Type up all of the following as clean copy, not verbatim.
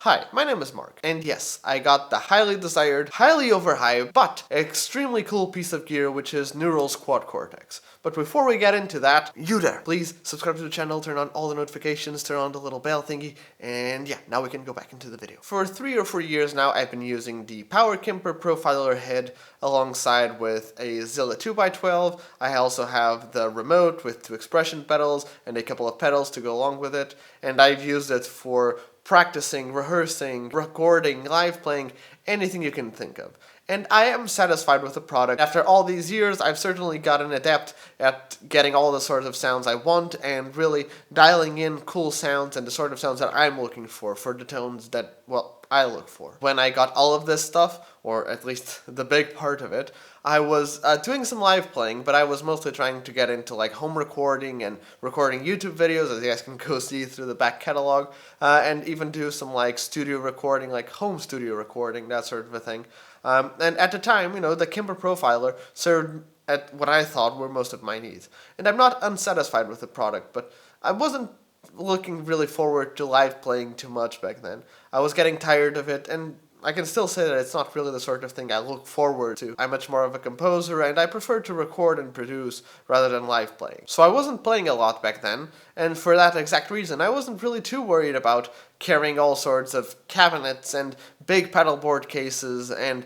Hi, my name is Mark, and yes, I got the highly desired, highly overhyped, but extremely cool piece of gear, which is Neural's Quad Cortex. But before we get into that, you there, please subscribe to the channel, turn on all the notifications, turn on the little bell thingy, and yeah, now we can go back into the video. For 3 or 4 years now, I've been using the Power Kemper Profiler head alongside with a Zilla 2x12. I also have the remote with 2 expression pedals and a couple of pedals to go along with it, and I've used it for practicing, rehearsing, recording, live playing, anything you can think of. And I am satisfied with the product. After all these years, I've certainly gotten adept at getting all the sorts of sounds I want and really dialing in cool sounds and the sort of sounds that I'm looking for the tones that, well, I look for. When I got all of this stuff, or at least the big part of it, I was doing some live playing, but I was mostly trying to get into like home recording and recording YouTube videos, as you guys can go see through the back catalog, and even do some like studio recording, like home studio recording, that sort of a thing. And at the time, the Kemper Profiler served at what I thought were most of my needs. And I'm not unsatisfied with the product, but I wasn't looking really forward to live playing too much back then. I was getting tired of it, and I can still say that it's not really the sort of thing I look forward to. I'm much more of a composer, and I prefer to record and produce rather than live playing. So I wasn't playing a lot back then, and for that exact reason, I wasn't really too worried about carrying all sorts of cabinets and big pedalboard cases and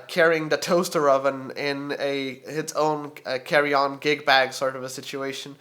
carrying the toaster oven in its own carry-on gig bag sort of a situation.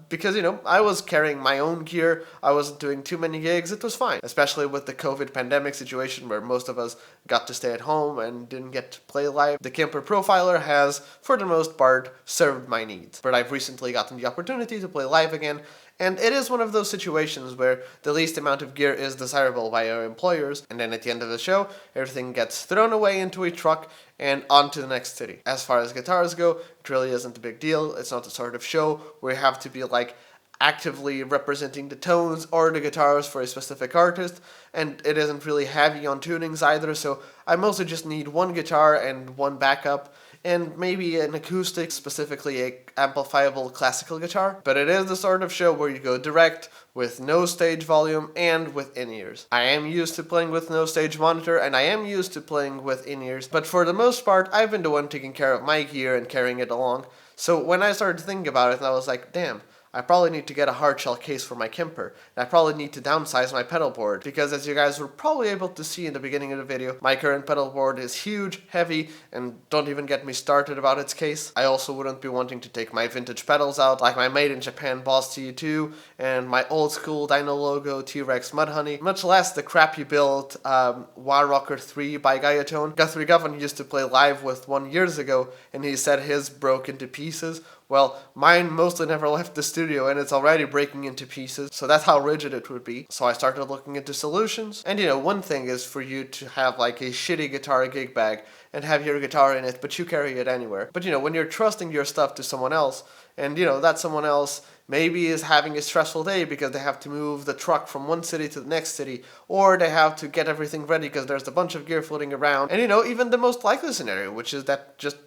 Because, I was carrying my own gear, I wasn't doing too many gigs, it was fine. Especially with the COVID pandemic situation where most of us got to stay at home and didn't get to play live. The Kemper Profiler has, for the most part, served my needs. But I've recently gotten the opportunity to play live again, and it is one of those situations where the least amount of gear is desirable by our employers, and then at the end of the show, everything gets thrown away into a truck and on to the next city. As far as guitars go, it really isn't a big deal. It's not the sort of show where you have to be like actively representing the tones or the guitars for a specific artist, and it isn't really heavy on tunings either, so I mostly just need one guitar and one backup, and maybe an acoustic, specifically a amplifiable classical guitar. But it is the sort of show where you go direct, with no stage volume, and with in-ears. I am used to playing with no stage monitor, and I am used to playing with in-ears, but for the most part, I've been the one taking care of my gear and carrying it along. So when I started thinking about it, I was like, damn, I probably need to get a hard shell case for my Kemper, and I probably need to downsize my pedal board, because as you guys were probably able to see in the beginning of the video, my current pedal board is huge, heavy, and don't even get me started about its case. I also wouldn't be wanting to take my vintage pedals out, like my made in Japan Boss T2, and my old school Dino Logo T-Rex Mudhoney, much less the crappy built Wah Rocker 3 by Gaiatone. Guthrie Govan used to play live with one years ago, and he said his broke into pieces. Well, mine mostly never left the studio, and it's already breaking into pieces, so that's how rigid it would be. So I started looking into solutions, and one thing is for you to have like a shitty guitar gig bag and have your guitar in it, but you carry it anywhere. But when you're trusting your stuff to someone else, and that someone else maybe is having a stressful day because they have to move the truck from one city to the next city, or they have to get everything ready because there's a bunch of gear floating around, and even the most likely scenario, which is that just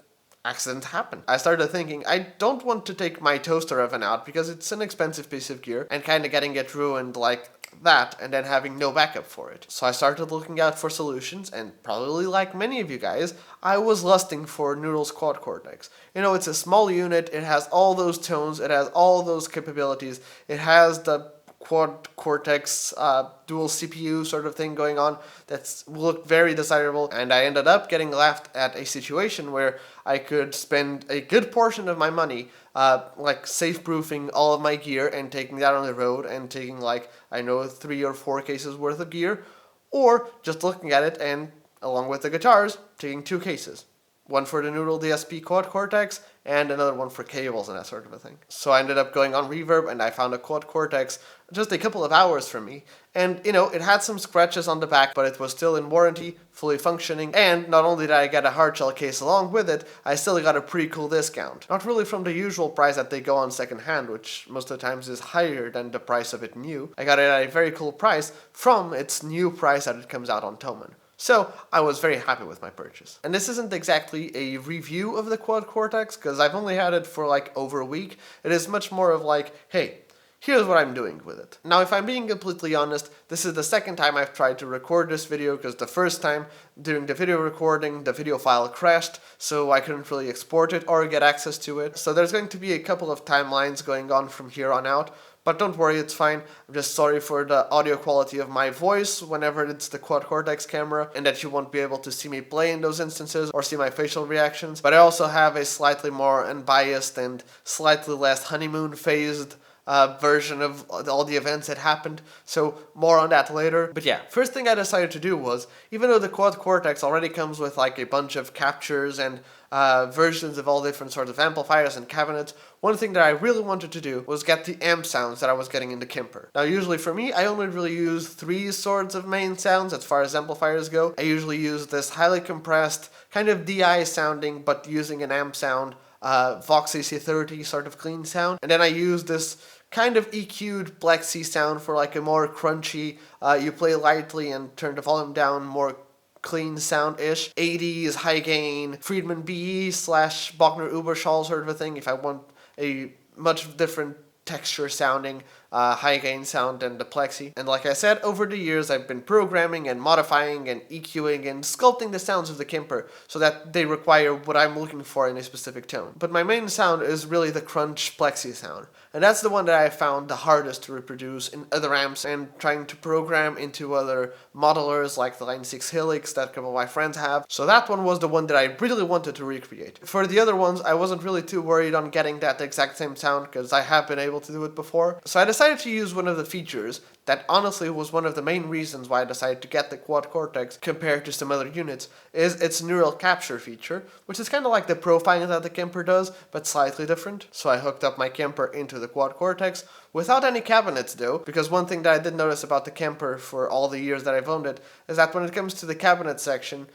accidents happen. I started thinking, I don't want to take my toaster oven out because it's an expensive piece of gear and kind of getting it ruined like that and then having no backup for it. So I started looking out for solutions, and probably like many of you guys, I was lusting for Noodle's Quad Cortex. It's a small unit, it has all those tones, it has all those capabilities, it has the Quad Cortex dual CPU sort of thing going on that's looked very desirable, and I ended up getting left at a situation where I could spend a good portion of my money like safe-proofing all of my gear and taking that on the road and taking 3 or 4 cases worth of gear, or just looking at it and, along with the guitars, taking 2 cases. One for the Noodle DSP Quad Cortex, and another one for cables and that sort of a thing. So I ended up going on Reverb, and I found a Quad Cortex just a couple of hours from me. And, it had some scratches on the back, but it was still in warranty, fully functioning, and not only did I get a hardshell case along with it, I still got a pretty cool discount. Not really from the usual price that they go on second hand, which most of the times is higher than the price of it new. I got it at a very cool price from its new price that it comes out on Thomann. So I was very happy with my purchase. And this isn't exactly a review of the Quad Cortex, because I've only had it for over a week. It is much more of hey, here's what I'm doing with it. Now, if I'm being completely honest, this is the second time I've tried to record this video, because the first time during the video recording, the video file crashed, so I couldn't really export it or get access to it. So there's going to be a couple of timelines going on from here on out. But don't worry, it's fine. I'm just sorry for the audio quality of my voice whenever it's the Quad Cortex camera, and that you won't be able to see me play in those instances or see my facial reactions. But I also have a slightly more unbiased and slightly less honeymoon phased version of all the events that happened, so more on that later. But yeah, first thing I decided to do was, even though the Quad Cortex already comes with like a bunch of captures and versions of all different sorts of amplifiers and cabinets, one thing that I really wanted to do was get the amp sounds that I was getting in the Kemper. Now usually for me, I only really use three sorts of main sounds as far as amplifiers go. I usually use this highly compressed, kind of DI sounding, but using an amp sound, Vox AC30 sort of clean sound. And then I use this kind of EQ'd Black Sea sound for like a more crunchy, you play lightly and turn the volume down, more clean sound-ish. 80s, high gain, Friedman BE / Bogner Uberschall sort of a thing if I want a much different texture sounding high gain sound than the Plexi. And like I said, over the years I've been programming and modifying and EQing and sculpting the sounds of the Kemper so that they require what I'm looking for in a specific tone. But my main sound is really the crunch Plexi sound, and that's the one that I found the hardest to reproduce in other amps and trying to program into other modelers like the Line 6 Helix that a couple of my friends have. So that one was the one that I really wanted to recreate. For the other ones, I wasn't really too worried on getting that exact same sound because I have been able to do it before. So I decided to use one of the features that honestly was one of the main reasons why I decided to get the Quad Cortex compared to some other units, is its neural capture feature, which is kind of like the profiling that the Kemper does, but slightly different. So I hooked up my Kemper into the Quad Cortex, without any cabinets though, because one thing that I did notice about the Kemper for all the years that I've owned it, is that when it comes to the cabinet section,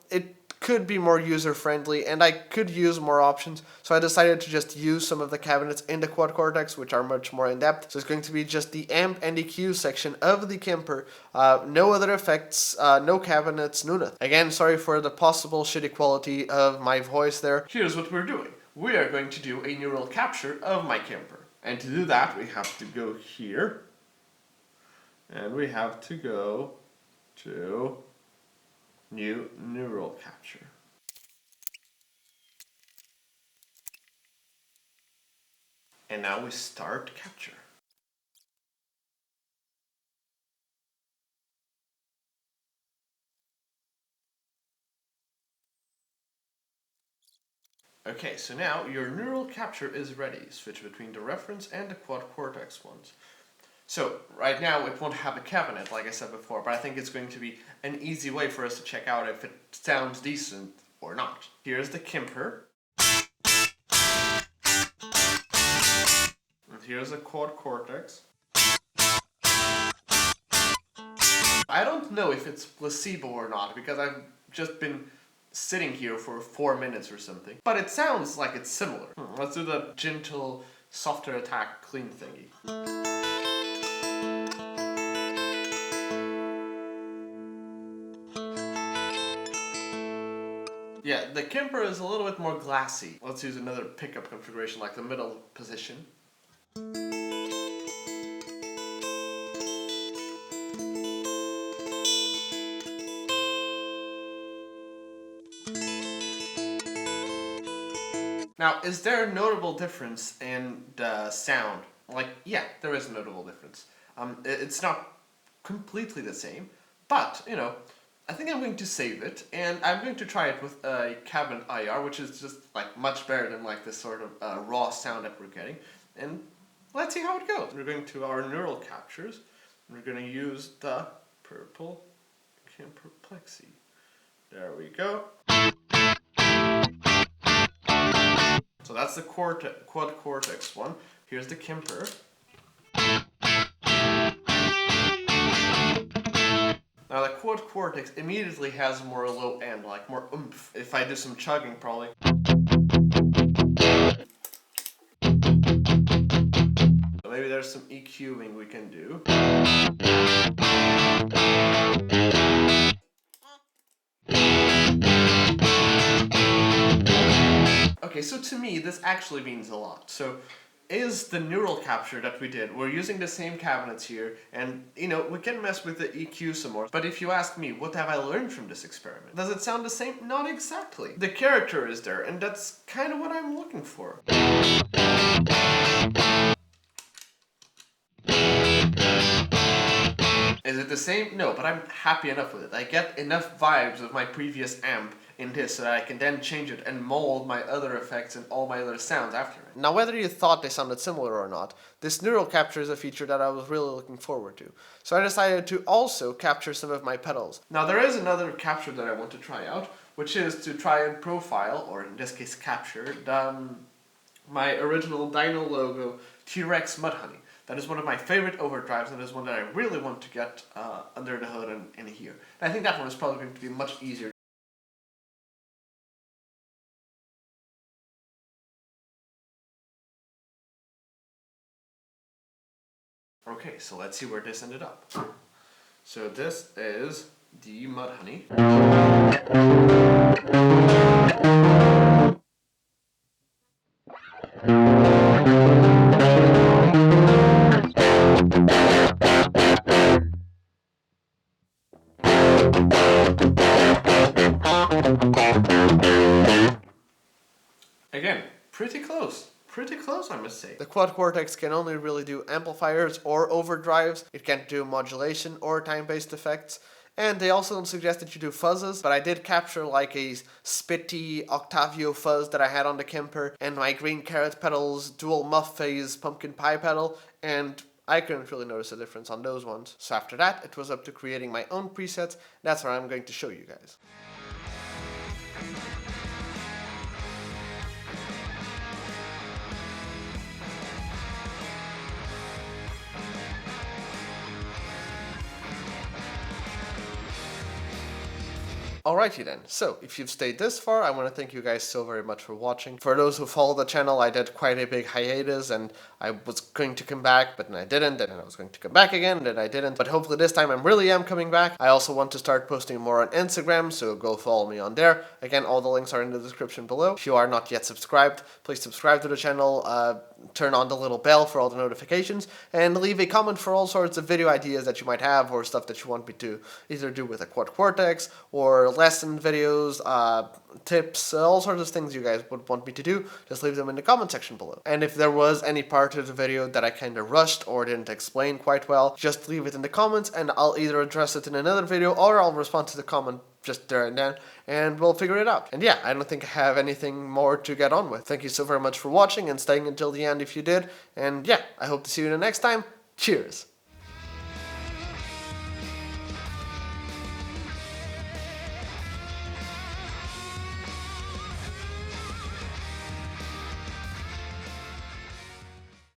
it could be more user-friendly, and I could use more options, so I decided to just use some of the cabinets in the Quad Cortex, which are much more in-depth. So it's going to be just the amp and EQ section of the Kemper, no other effects, no cabinets, no nothing. Again, sorry for the possible shitty quality of my voice there. Here's what we're doing. We are going to do a neural capture of my Kemper. And to do that, we have to go here, and we have to go to New Neural Capture. And now we start capture. Okay, so now your neural capture is ready. Switch between the reference and the Quad Cortex ones. So right now it won't have a cabinet like I said before, but I think it's going to be an easy way for us to check out if it sounds decent or not. Here's the Kemper. And here's the Quad Cortex. I don't know if it's placebo or not because I've just been sitting here for 4 minutes or something. But it sounds like it's similar. Let's do the gentle, softer attack clean thingy. Yeah, the Kemper is a little bit more glassy. Let's use another pickup configuration like the middle position. Now, is there a notable difference in the sound? Like, yeah, there is a notable difference. It's not completely the same, but, I think I'm going to save it, and I'm going to try it with a cabinet IR, which is just, like, much better than, like, this sort of raw sound that we're getting. And let's see how it goes. We're going to our neural captures, and we're going to use the purple Kemper Plexi. There we go. So that's the Quad Cortex one. Here's the Kemper. Now the Quad Cortex immediately has more low end, like more oomph. If I do some chugging probably. So maybe there's some EQing we can do. Okay, so to me, this actually means a lot. So is the neural capture that we did. We're using the same cabinets here, and we can mess with the EQ some more. But if you ask me, what have I learned from this experiment? Does it sound the same? Not exactly. The character is there, and that's kind of what I'm looking for. Is it the same? No, but I'm happy enough with it. I get enough vibes of my previous amp in this so that I can then change it and mold my other effects and all my other sounds after it. Now, whether you thought they sounded similar or not, this neural capture is a feature that I was really looking forward to. So I decided to also capture some of my pedals. Now, there is another capture that I want to try out, which is to try and profile, or in this case capture, my original Dino logo T-Rex Mudhoney. That is one of my favorite overdrives, and is one that I really want to get under the hood and in here. And I think that one is probably going to be much easier. Okay, so let's see where this ended up. So this is the Mudhoney. Again, pretty close. Pretty close, I must say. The Quad Cortex can only really do amplifiers or overdrives. It can't do modulation or time-based effects. And they also don't suggest that you do fuzzes, but I did capture like a spitty Octavio fuzz that I had on the Kemper, and my green carrot pedals, dual muff phase pumpkin pie pedal, and I couldn't really notice a difference on those ones. So after that, it was up to creating my own presets. That's what I'm going to show you guys. Alrighty then, so if you've stayed this far, I want to thank you guys so very much for watching. For those who follow the channel, I did quite a big hiatus, and I was going to come back, but then I didn't, and I was going to come back again, and then I didn't. But hopefully this time I really am coming back. I also want to start posting more on Instagram, so go follow me on there. Again, all the links are in the description below. If you are not yet subscribed, please subscribe to the channel, turn on the little bell for all the notifications, and leave a comment for all sorts of video ideas that you might have, or stuff that you want me to either do with a Quad Cortex, or lesson videos, tips, all sorts of things you guys would want me to do. Just leave them in the comment section below. And if there was any part of the video that I kind of rushed or didn't explain quite well, just leave it in the comments, and I'll either address it in another video, or I'll respond to the comment just there and then, and we'll figure it out. And yeah, I don't think I have anything more to get on with. Thank you so very much for watching and staying until the end if you did. And yeah, I hope to see you the next time. Cheers!